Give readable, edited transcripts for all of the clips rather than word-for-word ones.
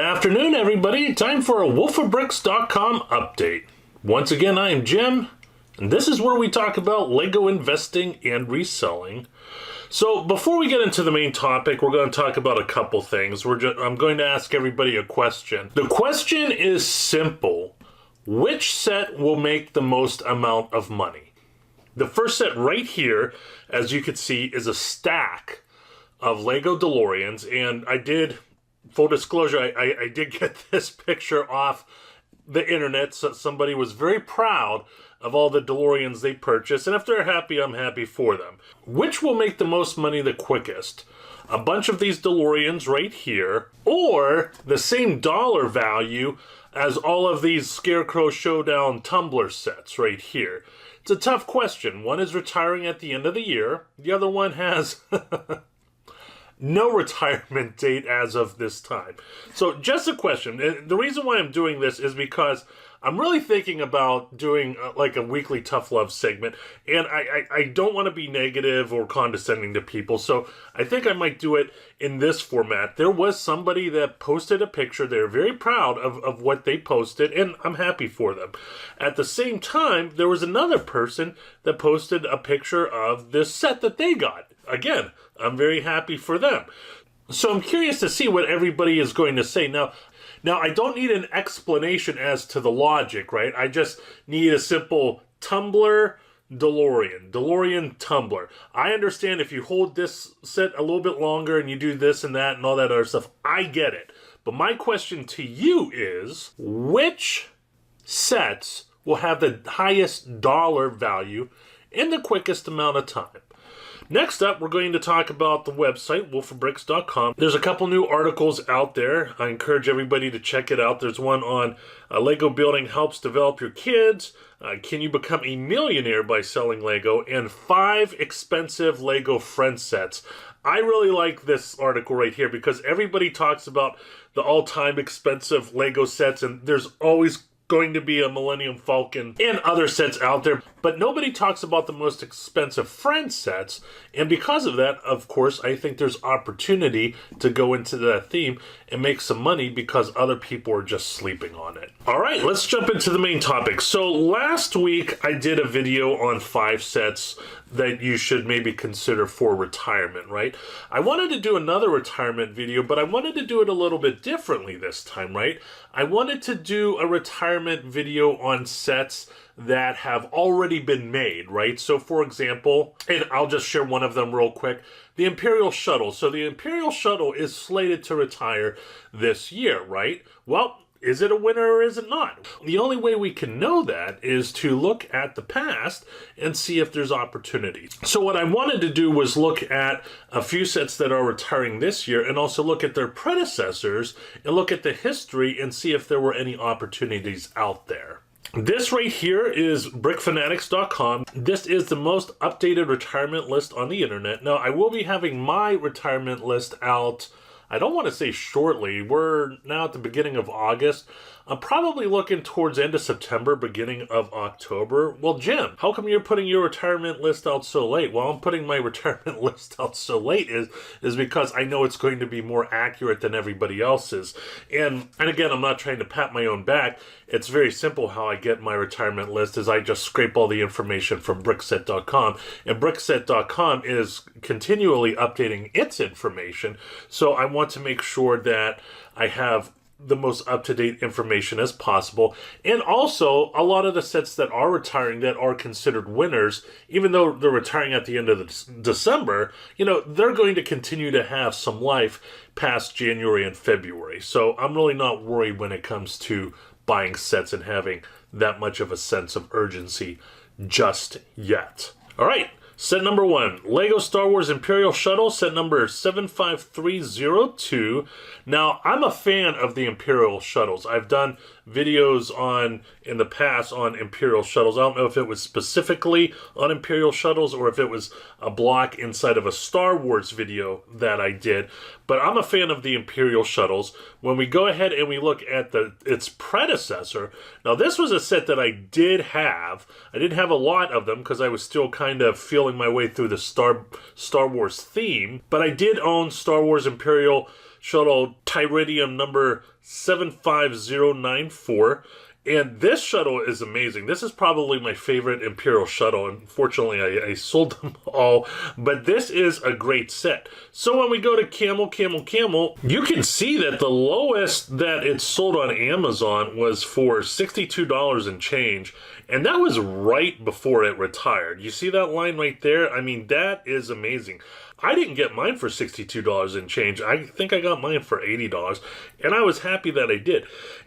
afternoon, everybody. Time for a wolfofbricks.com update. Once again, I am Jim, and this is where we talk about Lego investing and reselling. So before we get into the main topic, we're going to talk about a couple things. I'm going to ask everybody a question. The question is simple. Which set will make the most amount of money? The first set right here, as you can see, is a stack of Lego DeLoreans, and I did... Full disclosure, I did get this picture off the internet. So somebody was very proud of all the DeLoreans they purchased. And if they're happy, I'm happy for them. Which will make the most money the quickest? A bunch of these DeLoreans right here, or the same dollar value as all of these Scarecrow Showdown tumbler sets right here? It's a tough question. One is retiring at the end of the year. The other one has... no retirement date as of this time. So just a question. The reason why I'm doing this is because I'm really thinking about doing like a weekly tough love segment, and I don't want to be negative or condescending to people, so I think I might do it in this format. There was somebody that posted a picture. They're very proud of what they posted, and I'm happy for them. At the same time, there was another person that posted a picture of this set that they got. Again, I'm very happy for them. So I'm curious to see what everybody is going to say. Now, I don't need an explanation as to the logic, right? I just need a simple tumbler, DeLorean tumbler. I understand if you hold this set a little bit longer and you do this and that and all that other stuff, I get it. But my question to you is, which sets will have the highest dollar value in the quickest amount of time? Next up, we're going to talk about the website, wolfofbricks.com. There's a couple new articles out there. I encourage everybody to check it out. There's one on Lego building helps develop your kids. Can you become a millionaire by selling Lego? And 5 expensive Lego friend sets. I really like this article right here because everybody talks about the all-time expensive Lego sets, and there's always going to be a Millennium Falcon and other sets out there, but nobody talks about the most expensive friend sets, and because of that, of course, I think there's opportunity to go into that theme and make some money because other people are just sleeping on it. All right, let's jump into the main topic. So last week, I did a video on 5 sets that you should maybe consider for retirement, right? I wanted to do another retirement video, but I wanted to do it a little bit differently this time, right? I wanted to do a retirement video on sets that have already been made, right? So for example, and I'll just share one of them real quick, the Imperial Shuttle. So the Imperial Shuttle is slated to retire this year, right? Well, is it a winner or is it not? The only way we can know that is to look at the past and see if there's opportunities. So what I wanted to do was look at a few sets that are retiring this year and also look at their predecessors and look at the history and see if there were any opportunities out there. This right here is brickfanatics.com. This is the most updated retirement list on the internet. Now, I will be having my retirement list out, I don't want to say shortly. We're now at the beginning of August. I'm probably looking towards end of September, beginning of October. Well, Jim, how come you're putting your retirement list out so late? Well, I'm putting my retirement list out so late is because I know it's going to be more accurate than everybody else's. And again, I'm not trying to pat my own back. It's very simple how I get my retirement list is I just scrape all the information from brickset.com. And brickset.com is continually updating its information. So I want to make sure that I have the most up-to-date information as possible. And also, a lot of the sets that are retiring that are considered winners, even though they're retiring at the end of December, you know, they're going to continue to have some life past January and February. So I'm really not worried when it comes to buying sets and having that much of a sense of urgency just yet. All right. Set number 1, Lego Star Wars Imperial Shuttle, set number 75302. Now, I'm a fan of the Imperial Shuttles. I've done videos in the past on Imperial Shuttles. I don't know if it was specifically on Imperial Shuttles or if it was a block inside of a Star Wars video that I did. But I'm a fan of the Imperial Shuttles. When we go ahead and we look at its predecessor, now this was a set that I did have. I didn't have a lot of them because I was still kind of feeling my way through the Star Wars theme. But I did own Star Wars Imperial Shuttle Tyridium number 75094. And this shuttle is amazing. This is probably my favorite Imperial Shuttle. Unfortunately, I sold them all, but this is a great set. So when we go to Camel, you can see that the lowest that it sold on Amazon was for $62 and change. And that was right before it retired. You see that line right there? I mean, that is amazing. I didn't get mine for $62 and change. I think I got mine for $80, and I was happy that I did.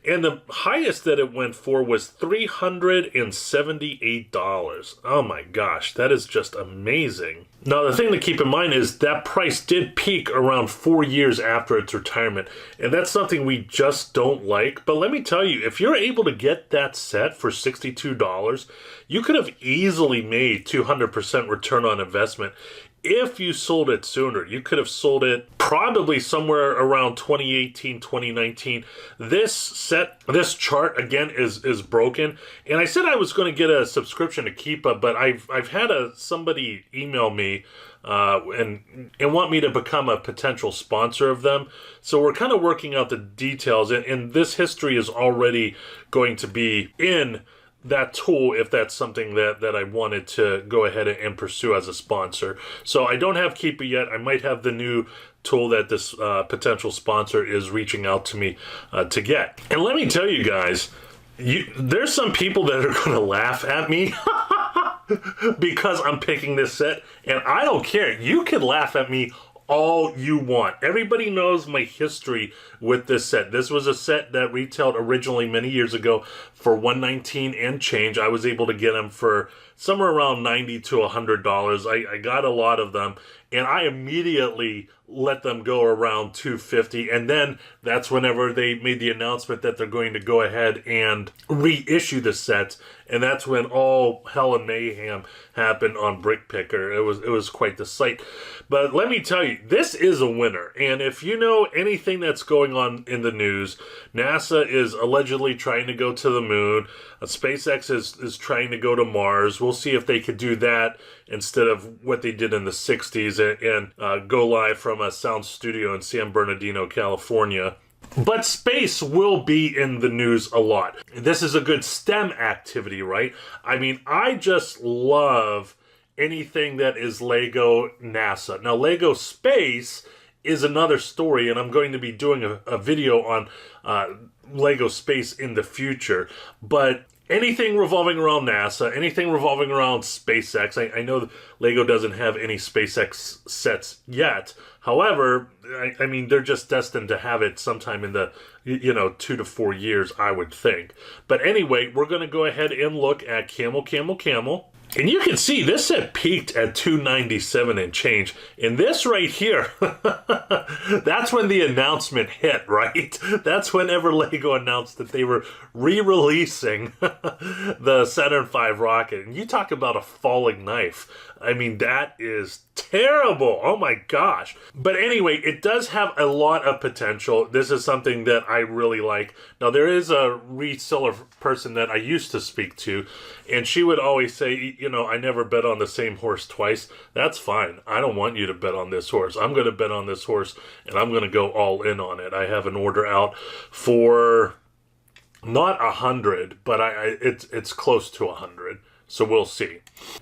And the highest that it went for was $378. Oh my gosh, that is just amazing. Now, the thing to keep in mind is that price did peak around 4 years after its retirement, and that's something we just don't like. But let me tell you, if you're able to get that set for $62, you could have easily made 200% return on investment. If you sold it sooner. You could have sold it probably somewhere around 2018, 2019. This chart again is broken. And I said I was going to get a subscription to Keepa, but I've had somebody email me and want me to become a potential sponsor of them. So we're kind of working out the details, and this history is already going to be in that tool if that's something that I wanted to go ahead and pursue as a sponsor. So I don't have Keepa yet. I might have the new tool that this potential sponsor is reaching out to me to get. And let me tell you guys, there's some people that are going to laugh at me because I'm picking this set, and I don't care. You can laugh at me all you want. Everybody knows my history with this set. This was a set that retailed originally many years ago for $119 and change. I was able to get them for somewhere around $90 to $100. I got a lot of them, and I immediately let them go around $250, and then that's whenever they made the announcement that they're going to go ahead and reissue the sets, and that's when all hell and mayhem happened on Brick Picker. It was quite the sight. But let me tell you, this is a winner, and if you know anything that's going on in the news, NASA is allegedly trying to go to the moon. SpaceX is trying to go to Mars. We'll see if they could do that instead of what they did in the 60s and go live from a sound studio in San Bernardino, California. But space will be in the news a lot. This is a good STEM activity, right? I mean, I just love anything that is Lego NASA. Now, Lego Space is another story, and I'm going to be doing a video on Lego Space in the future. But anything revolving around NASA, anything revolving around SpaceX. I know Lego doesn't have any SpaceX sets yet. However, I mean, they're just destined to have it sometime in the 2 to 4 years, I would think. But anyway, we're going to go ahead and look at Camel. And you can see this set peaked at $297 and change. And this right here, that's when the announcement hit, right? That's whenever Lego announced that they were re-releasing the Saturn V rocket. And you talk about a falling knife. I mean, that is terrible. Oh my gosh. But anyway, it does have a lot of potential. This is something that I really like. Now, there is a reseller person that I used to speak to, and she would always say, I never bet on the same horse twice. That's fine. I don't want you to bet on this horse. I'm going to bet on this horse, and I'm going to go all in on it. I have an order out for not 100, but it's close to 100. So we'll see.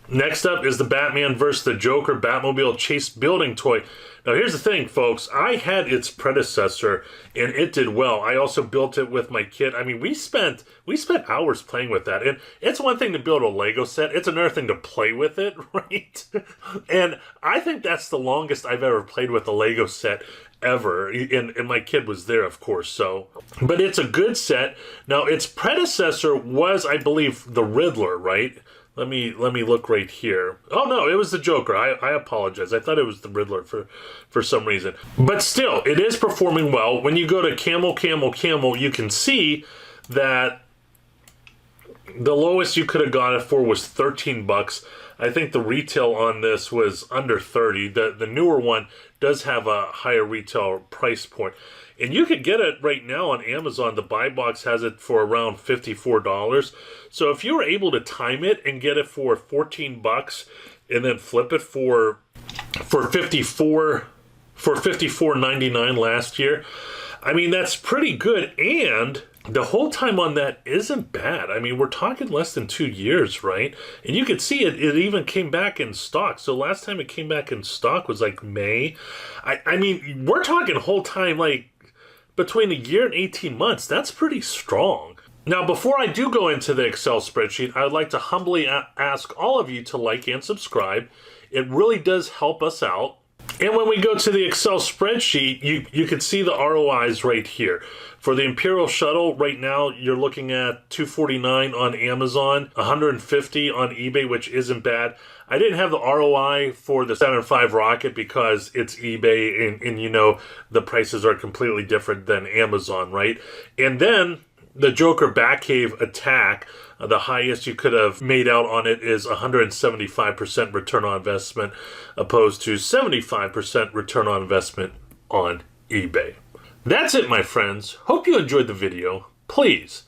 Next up is the Batman vs. the Joker Batmobile Chase building toy. Now here's the thing, folks. I had its predecessor, and it did well. I also built it with my kid. I mean, we spent hours playing with that. And it's one thing to build a Lego set. It's another thing to play with it, right? And I think that's the longest I've ever played with a Lego set ever, and my kid was there, of course. So, but it's a good set. Now, its predecessor was, I believe, the Riddler, right? Let me look right here. Oh no, it was the Joker. I apologize. I thought it was the Riddler for some reason. But still, it is performing well. When you go to Camel, you can see that the lowest you could have got it for was $13. I think the retail on this was under 30. The newer one does have a higher retail price point. And you could get it right now on Amazon. The buy box has it for around $54. So if you were able to time it and get it for $14 and then flip it for $54 for $54.99 last year. I mean, that's pretty good, and the hold time on that isn't bad. I mean, we're talking less than 2 years, right? And you can see it even came back in stock. So last time it came back in stock was like May. I mean, we're talking hold time like between a year and 18 months. That's pretty strong. Now, before I do go into the Excel spreadsheet, I'd like to humbly ask all of you to like and subscribe. It really does help us out. And when we go to the Excel spreadsheet, you can see the ROIs right here. For the Imperial Shuttle, right now, you're looking at $249 on Amazon, $150 on eBay, which isn't bad. I didn't have the ROI for the Saturn V rocket because it's eBay, and you know the prices are completely different than Amazon, right? And then the Joker Batcave attack, the highest you could have made out on it is 175% return on investment, opposed to 75% return on investment on eBay. That's it, my friends. Hope you enjoyed the video. Please,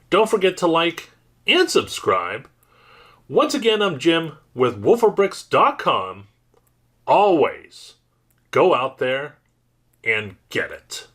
don't forget to like and subscribe. Once again, I'm Jim with wolfofbricks.com. Always go out there and get it.